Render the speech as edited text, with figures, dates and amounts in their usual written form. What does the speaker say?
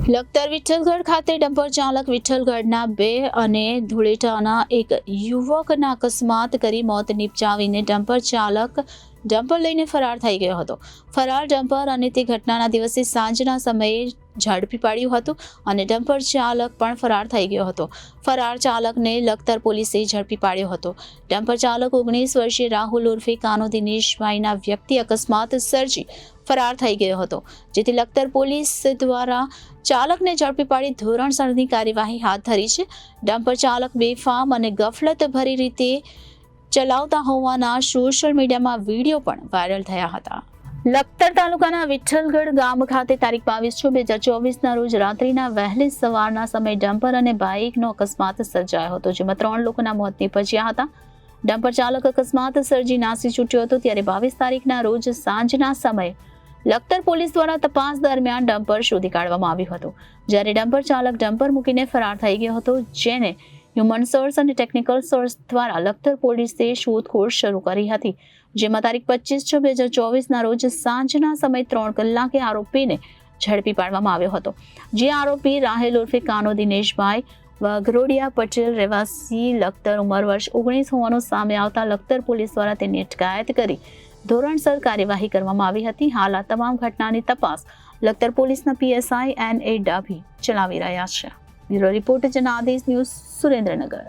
લખતર વિઠ્ઠલગઢ ખાતે ડમ્પર ચાલક વિઠ્ઠલગઢના 2 અને ધુળેટાના એક યુવકના અકસ્માત કરી મોત નિપજાવીને ડમ્પર ચાલક ડમ્પર લઈને ફરાર થઈ ગયો હતો. ફરાર ડમ્પર અને તે ઘટનાના દિવસે સાંજના સમયે ઝડપી પાડ્યું હતું અને ડમ્પર ચાલક પણ ફરાર થઈ ગયો હતો. ફરાર ચાલકને લખતર પોલીસે ઝડપી પાડ્યો હતો. ડમ્પર ચાલક 19 વર્ષીય રાહુલ ઉર્ફે કાનો દિનેશભાઈના વ્યક્તિ અકસ્માત સર્જી ફરાર થઈ ગયો હતો, જેથી લખતર પોલીસ દ્વારા ચાલકને ઝડપી પાડી ધોરણસરની કાર્યવાહી હાથ ધરી છે. ડમ્પર ચાલક બેફામ અને ગફલત ભરી રીતે ચલાવતા હોવાના સોશિયલ મીડિયામાં વિડીયો પણ વાયરલ થયા હતા. લખતર તાલુકાના વિઠ્ઠલગઢ ગામ ખાતે તારીખ 22/6/2024ના રોજ રાત્રિના વહેલી સવારના સમયે ડમ્પર અને બાઇકનો અકસ્માત સર્જાયો હતો, જેમાં 3 લોકોના મોત નીપજ્યા હતા. ડમ્પર ચાલક અકસ્માત સર્જી નાસી છૂટ્યો હતો. ત્યારે 22 તારીખના રોજ સાંજના સમયે લખતર પોલીસ દ્વારા તપાસ દરમિયાન ડમ્પર શોધી કાઢવામાં આવ્યું હતું, જ્યારે ડમ્પર ચાલક ડમ્પર મૂકીને ફરાર થઈ ગયો હતો, જેને હ્યુમન સોર્સ અને ટેકનિકલ સોર્સ દ્વારા લખતર પોલીસે શોધખોળ શરૂ કરી હતી, જેમાં તારીખ 25/6/2024ના રોજ સાંજના સમયે 3 કલાકે આરોપીને ઝડપી પાડવામાં આવ્યો હતો. જે આરોપી રાહુલ ઉર્ફે કાનો દિનેશભાઈ વાઘરોડિયા પટેલ રહેવાસી લખતર, ઉંમર વર્ષ 19 હોવાનું સામે આવતા લખતર પોલીસ દ્વારા તેની અટકાયત કરી ધોરણસર કાર્યવાહી કરવામાં આવી હતી. હાલ આ તમામ ઘટનાની તપાસ લખતર પોલીસના PSI NA ડાભી ચલાવી રહ્યા છે. Bureau report Janadesh news, Surendranagar.